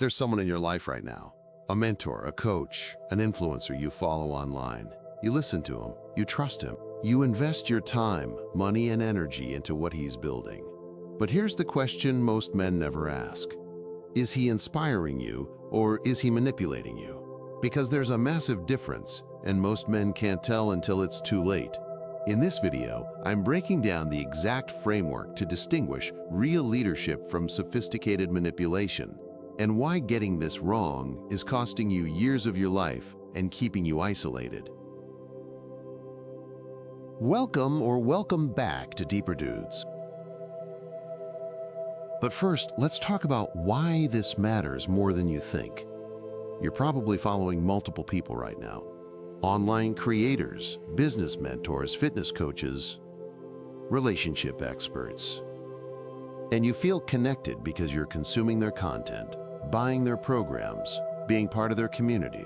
There's someone in your life right now, a mentor, a coach, an influencer you follow online. You listen to him, you trust him, you invest your time, money, and energy into what he's building. But here's the question most men never ask. Is he inspiring you, or is he manipulating you? Because there's a massive difference, and most men can't tell until it's too late. In this video, I'm breaking down the exact framework to distinguish real leadership from sophisticated manipulation, and why getting this wrong is costing you years of your life and keeping you isolated. Welcome back to Deeper Dudes. But first, let's talk about why this matters more than you think. You're probably following multiple people right now. Online creators, business mentors, fitness coaches, relationship experts. And you feel connected because you're consuming their content, buying their programs, being part of their community.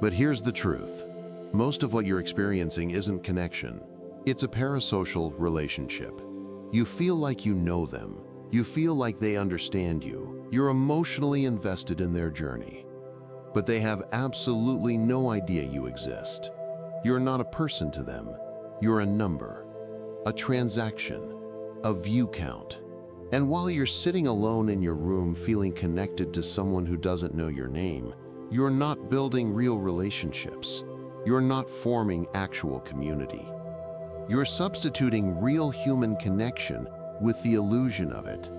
But here's the truth. Most of what you're experiencing isn't connection. It's a parasocial relationship. You feel like you know them. You feel like they understand you. You're emotionally invested in their journey. But they have absolutely no idea you exist. You're not a person to them. You're a number, a transaction, a view count. And while you're sitting alone in your room feeling connected to someone who doesn't know your name, you're not building real relationships. You're not forming actual community. You're substituting real human connection with the illusion of it.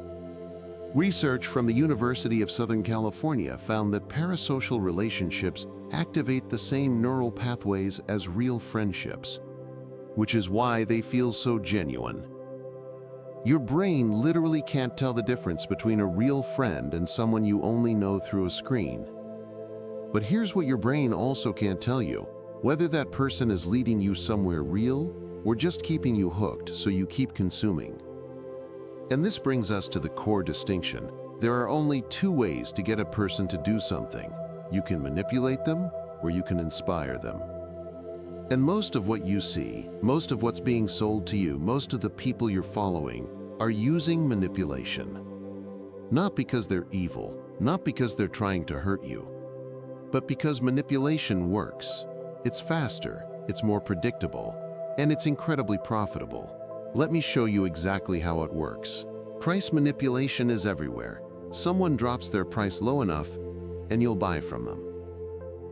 Research from the University of Southern California found that parasocial relationships activate the same neural pathways as real friendships, which is why they feel so genuine. Your brain literally can't tell the difference between a real friend and someone you only know through a screen. But here's what your brain also can't tell you: whether that person is leading you somewhere real or just keeping you hooked so you keep consuming. And this brings us to the core distinction. There are only two ways to get a person to do something. You can manipulate them, or you can inspire them. And most of what you see, most of what's being sold to you, most of the people you're following are using manipulation. Not because they're evil, not because they're trying to hurt you, but because manipulation works. It's faster, it's more predictable, and it's incredibly profitable. Let me show you exactly how it works. Price manipulation is everywhere. Someone drops their price low enough, and you'll buy from them.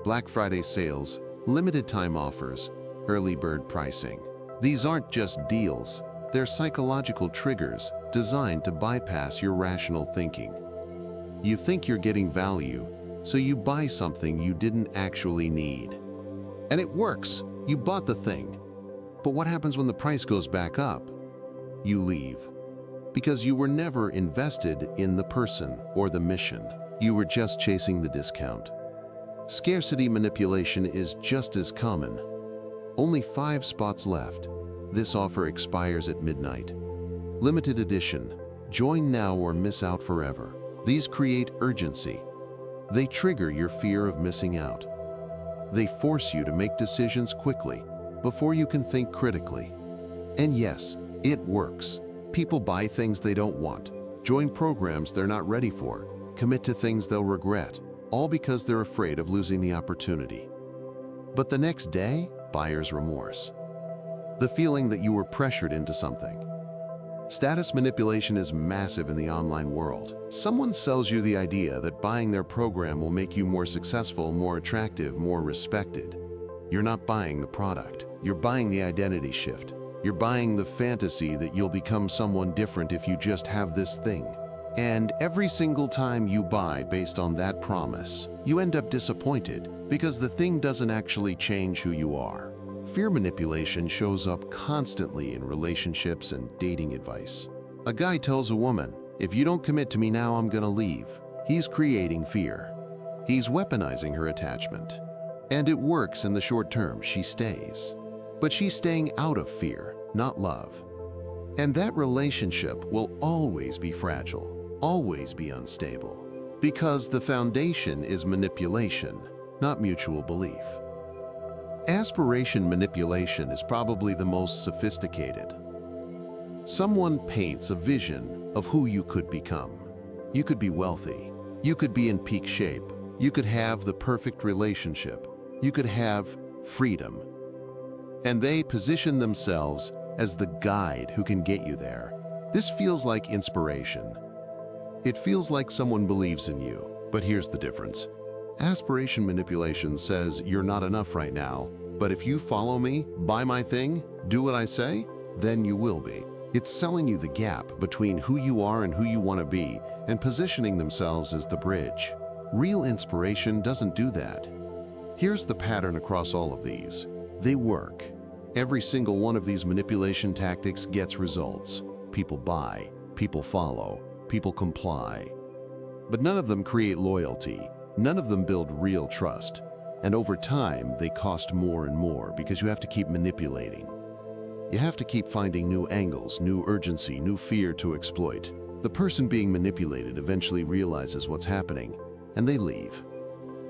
Black Friday sales, limited time offers, early bird pricing. These aren't just deals, they're psychological triggers designed to bypass your rational thinking. You think you're getting value, so you buy something you didn't actually need. And it works, you bought the thing. But what happens when the price goes back up? You leave. Because you were never invested in the person or the mission. You were just chasing the discount. Scarcity manipulation is just as common. Only 5 spots left. This offer expires at midnight. Limited edition. Join now or miss out forever. These create urgency. They trigger your fear of missing out. They force you to make decisions quickly, before you can think critically. And yes, it works. People buy things they don't want, join programs they're not ready for, commit to things they'll regret, all because they're afraid of losing the opportunity. But the next day, buyer's remorse. The feeling that you were pressured into something. Status manipulation is massive in the online world. Someone sells you the idea that buying their program will make you more successful, more attractive, more respected. You're not buying the product. You're buying the identity shift. You're buying the fantasy that you'll become someone different if you just have this thing. And every single time you buy based on that promise, you end up disappointed because the thing doesn't actually change who you are. Fear manipulation shows up constantly in relationships and dating advice. A guy tells a woman, "If you don't commit to me now, I'm gonna leave." He's creating fear. He's weaponizing her attachment. And it works in the short term, she stays. But she's staying out of fear, not love. And that relationship will always be fragile, always be unstable, because the foundation is manipulation, not mutual belief. Aspiration manipulation is probably the most sophisticated. Someone paints a vision of who you could become. You could be wealthy. You could be in peak shape. You could have the perfect relationship. You could have freedom. And they position themselves as the guide who can get you there. This feels like inspiration. It feels like someone believes in you. But here's the difference. Aspiration manipulation says you're not enough right now, but if you follow me, buy my thing, do what I say, then you will be. It's selling you the gap between who you are and who you want to be, and positioning themselves as the bridge. Real inspiration doesn't do that. Here's the pattern across all of these. They work. Every single one of these manipulation tactics gets results. People buy, people follow, people comply. But none of them create loyalty. None of them build real trust. And over time, they cost more and more because you have to keep manipulating. You have to keep finding new angles, new urgency, new fear to exploit. The person being manipulated eventually realizes what's happening, and they leave.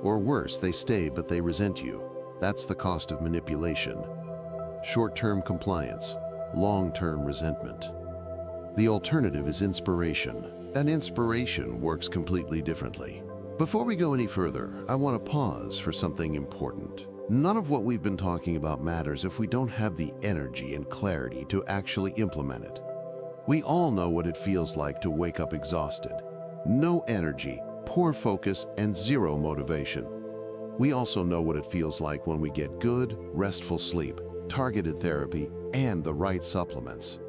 Or worse, they stay but they resent you. That's the cost of manipulation. Short-term compliance, long-term resentment. The alternative is inspiration, and inspiration works completely differently. Before we go any further, I want to pause for something important. None of what we've been talking about matters if we don't have the energy and clarity to actually implement it. We all know what it feels like to wake up exhausted. No energy, poor focus, and zero motivation. We also know what it feels like when we get good, restful sleep, targeted therapy, and the right supplements.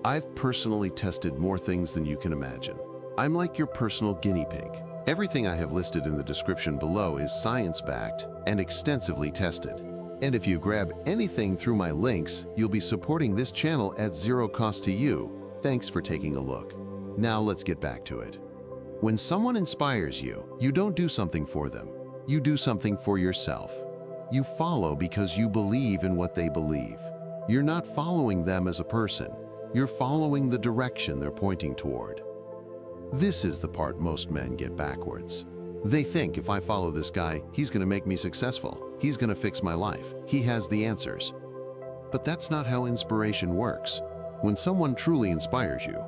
I've personally tested more things than you can imagine. I'm like your personal guinea pig. Everything I have listed in the description below is science-backed and extensively tested. And if you grab anything through my links, you'll be supporting this channel at zero cost to you. Thanks for taking a look. Now let's get back to it. When someone inspires you, you don't do something for them. You do something for yourself. You follow because you believe in what they believe. You're not following them as a person. You're following the direction they're pointing toward. This is the part most men get backwards. They think if I follow this guy, he's going to make me successful. He's going to fix my life. He has the answers. But that's not how inspiration works. When someone truly inspires you,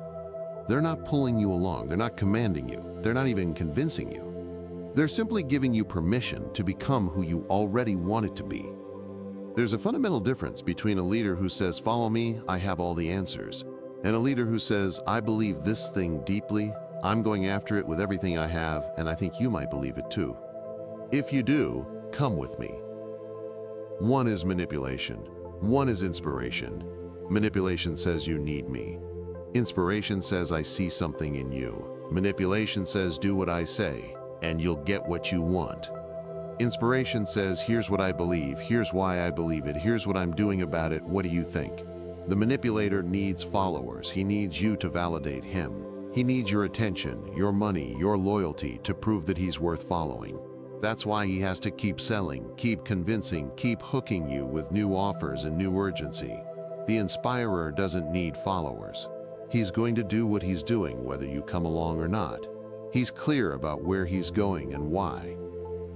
they're not pulling you along. They're not commanding you. They're not even convincing you. They're simply giving you permission to become who you already wanted to be. There's a fundamental difference between a leader who says, "Follow me, I have all the answers," and a leader who says, "I believe this thing deeply, I'm going after it with everything I have, and I think you might believe it too." If you do, come with me. One is manipulation. One is inspiration. Manipulation says you need me. Inspiration says I see something in you. Manipulation says do what I say, and you'll get what you want. Inspiration says here's what I believe, here's why I believe it, here's what I'm doing about it, what do you think? The manipulator needs followers. He needs you to validate him. He needs your attention, your money, your loyalty to prove that he's worth following. That's why he has to keep selling, keep convincing, keep hooking you with new offers and new urgency. The inspirer doesn't need followers. He's going to do what he's doing whether you come along or not. He's clear about where he's going and why.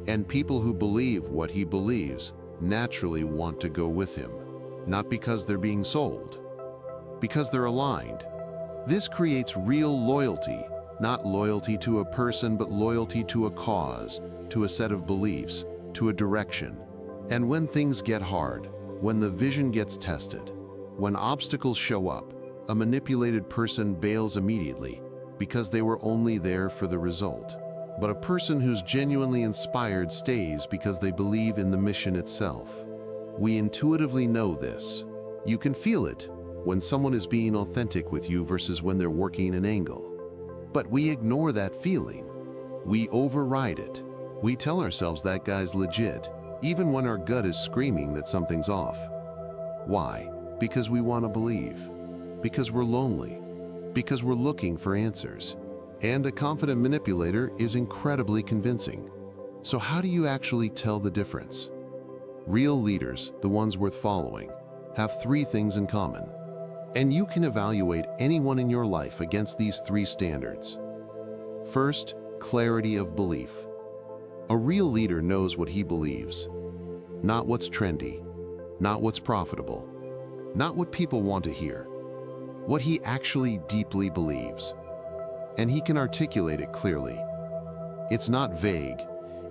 And people who believe what he believes naturally want to go with him, not because they're being sold, because they're aligned. This creates real loyalty, not loyalty to a person, but loyalty to a cause, to a set of beliefs, to a direction. And when things get hard, when the vision gets tested, when obstacles show up, a manipulated person bails immediately because they were only there for the result. But a person who's genuinely inspired stays because they believe in the mission itself. We intuitively know this. You can feel it when someone is being authentic with you versus when they're working an angle. But we ignore that feeling. We override it. We tell ourselves that guy's legit, even when our gut is screaming that something's off. Why? Because we want to believe. Because we're lonely. Because we're looking for answers. And a confident manipulator is incredibly convincing. So how do you actually tell the difference? Real leaders, the ones worth following, have three things in common. And you can evaluate anyone in your life against these three standards. First, clarity of belief. A real leader knows what he believes, not what's trendy, not what's profitable, not what people want to hear, what he actually deeply believes. And he can articulate it clearly. It's not vague.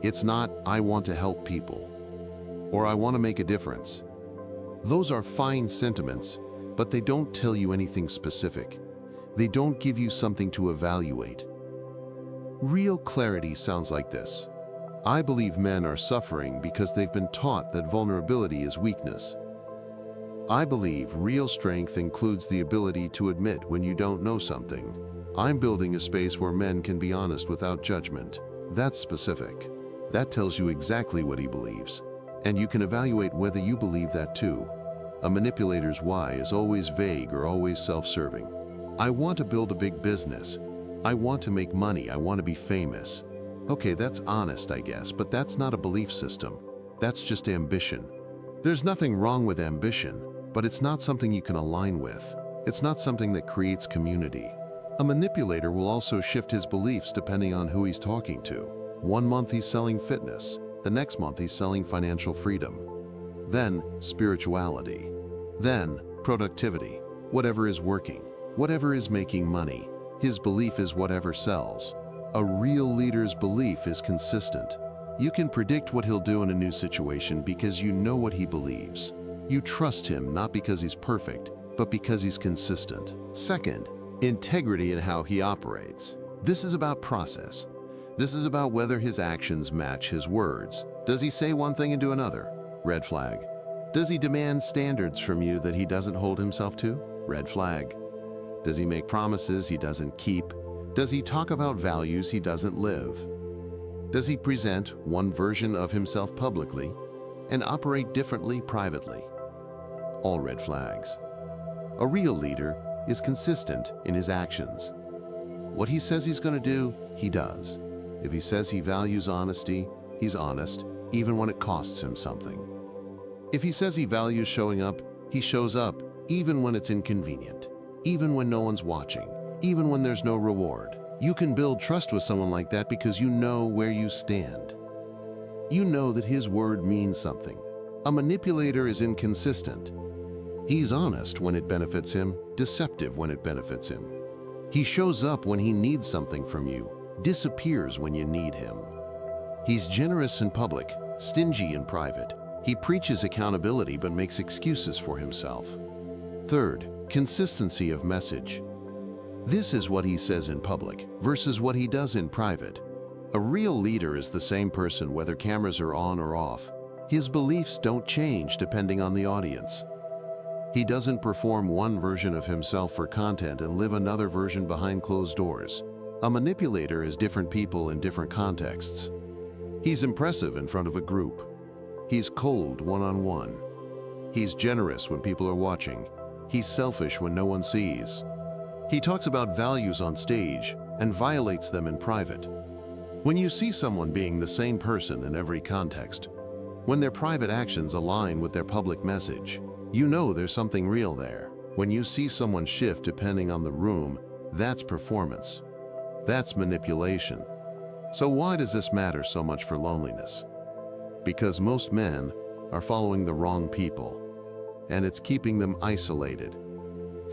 It's not, "I want to help people," or "I want to make a difference." Those are fine sentiments, but they don't tell you anything specific. They don't give you something to evaluate. Real clarity sounds like this. "I believe men are suffering because they've been taught that vulnerability is weakness. I believe real strength includes the ability to admit when you don't know something. I'm building a space where men can be honest without judgment." That's specific. That tells you exactly what he believes. And you can evaluate whether you believe that too. A manipulator's why is always vague or always self-serving. "I want to build a big business. I want to make money. I want to be famous." Okay, that's honest, I guess, but that's not a belief system. That's just ambition. There's nothing wrong with ambition, but it's not something you can align with. It's not something that creates community. A manipulator will also shift his beliefs depending on who he's talking to. One month he's selling fitness. The next month he's selling financial freedom. Then spirituality. Then productivity. Whatever is working. Whatever is making money. His belief is whatever sells. A real leader's belief is consistent. You can predict what he'll do in a new situation because you know what he believes. You trust him not because he's perfect, but because he's consistent. Second, integrity in how he operates. This is about process. This is about whether his actions match his words. Does he say one thing and do another? Red flag. Does he demand standards from you that he doesn't hold himself to? Red flag. Does he make promises he doesn't keep? Does he talk about values he doesn't live? Does he present one version of himself publicly and operate differently privately? All red flags. A real leader is consistent in his actions. What he says he's going to do, he does. If he says he values honesty, he's honest, even when it costs him something. If he says he values showing up, he shows up, even when it's inconvenient, even when no one's watching, even when there's no reward. You can build trust with someone like that because you know where you stand. You know that his word means something. A manipulator is inconsistent. He's honest when it benefits him, deceptive when it benefits him. He shows up when he needs something from you, disappears when you need him. He's generous in public, stingy in private. He preaches accountability but makes excuses for himself. Third, consistency of message. This is what he says in public versus what he does in private. A real leader is the same person whether cameras are on or off. His beliefs don't change depending on the audience. He doesn't perform one version of himself for content and live another version behind closed doors. A manipulator is different people in different contexts. He's impressive in front of a group. He's cold one-on-one. He's generous when people are watching. He's selfish when no one sees. He talks about values on stage and violates them in private. When you see someone being the same person in every context, when their private actions align with their public message, you know there's something real there. When you see someone shift depending on the room, that's performance. That's manipulation. So why does this matter so much for loneliness? Because most men are following the wrong people, and it's keeping them isolated.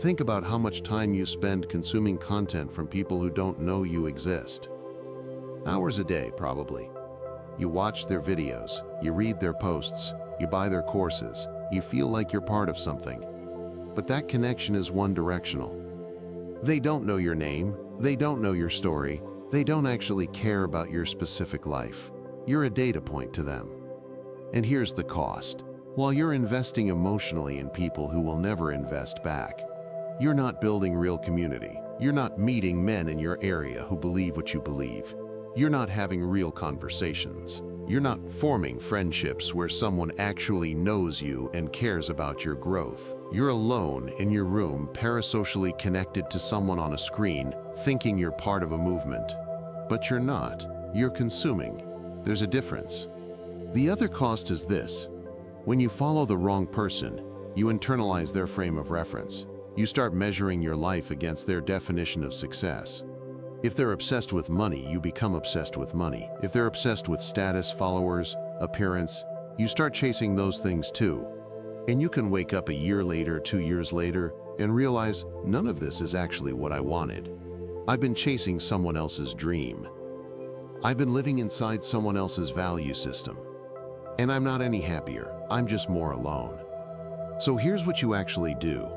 Think about how much time you spend consuming content from people who don't know you exist. Hours a day, probably. You watch their videos, you read their posts, you buy their courses, you feel like you're part of something. But that connection is one-directional. They don't know your name, they don't know your story, they don't actually care about your specific life. You're a data point to them. And here's the cost. While you're investing emotionally in people who will never invest back, you're not building real community. You're not meeting men in your area who believe what you believe. You're not having real conversations. You're not forming friendships where someone actually knows you and cares about your growth. You're alone in your room, parasocially connected to someone on a screen, thinking you're part of a movement. But you're not. You're consuming. There's a difference. The other cost is this. When you follow the wrong person, you internalize their frame of reference. You start measuring your life against their definition of success. If they're obsessed with money, you become obsessed with money. If they're obsessed with status, followers, appearance, you start chasing those things too. And you can wake up a year later, 2 years later, and realize none of this is actually what I wanted. I've been chasing someone else's dream. I've been living inside someone else's value system. And I'm not any happier, I'm just more alone. So here's what you actually do.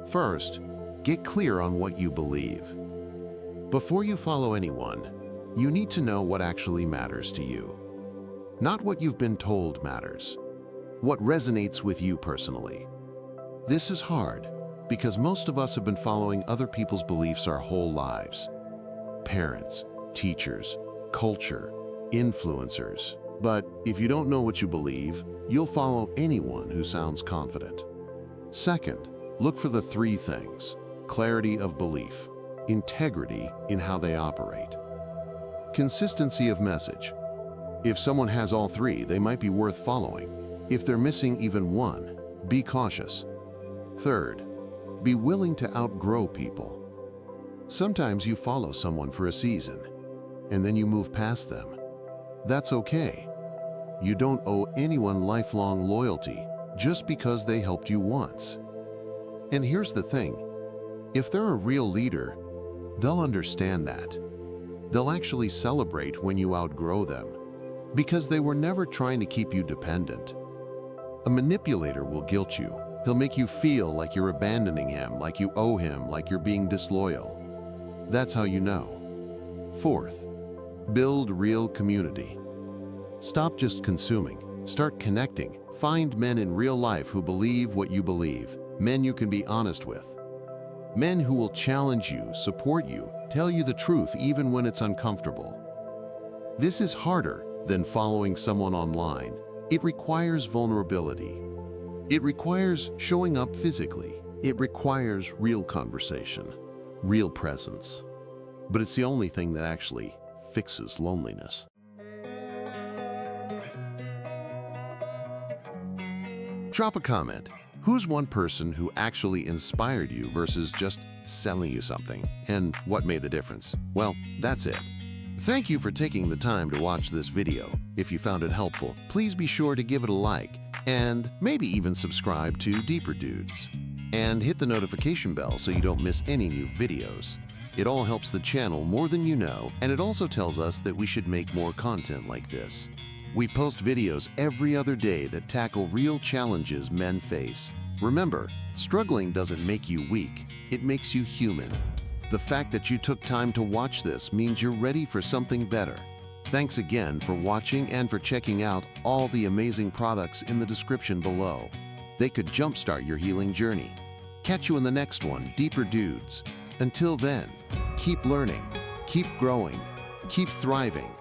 First, get clear on what you believe. Before you follow anyone, you need to know what actually matters to you. Not what you've been told matters. What resonates with you personally. This is hard because most of us have been following other people's beliefs our whole lives. Parents, teachers, culture, influencers. But if you don't know what you believe, you'll follow anyone who sounds confident. Second, look for the three things: clarity of belief, integrity in how they operate, consistency of message. If someone has all three, they might be worth following. If they're missing even one, be cautious. Third, be willing to outgrow people. Sometimes you follow someone for a season, and then you move past them. That's okay. You don't owe anyone lifelong loyalty just because they helped you once. And here's the thing, if they're a real leader, they'll understand that. They'll actually celebrate when you outgrow them, because they were never trying to keep you dependent. A manipulator will guilt you. He'll make you feel like you're abandoning him, like you owe him, like you're being disloyal. That's how you know. Fourth, build real community. Stop just consuming. Start connecting. Find men in real life who believe what you believe. Men you can be honest with. Men who will challenge you, support you, tell you the truth even when it's uncomfortable. This is harder than following someone online. It requires vulnerability. It requires showing up physically. It requires real conversation, real presence. But it's the only thing that actually fixes loneliness. Drop a comment. Who's one person who actually inspired you versus just selling you something? And what made the difference? Well, that's it. Thank you for taking the time to watch this video. If you found it helpful, please be sure to give it a like and maybe even subscribe to Deeper Dudes. And hit the notification bell so you don't miss any new videos. It all helps the channel more than you know, and it also tells us that we should make more content like this. We post videos every other day that tackle real challenges men face. Remember, struggling doesn't make you weak, it makes you human. The fact that you took time to watch this means you're ready for something better. Thanks again for watching and for checking out all the amazing products in the description below. They could jumpstart your healing journey. Catch you in the next one, Deeper Dudes. Until then, keep learning, keep growing, keep thriving,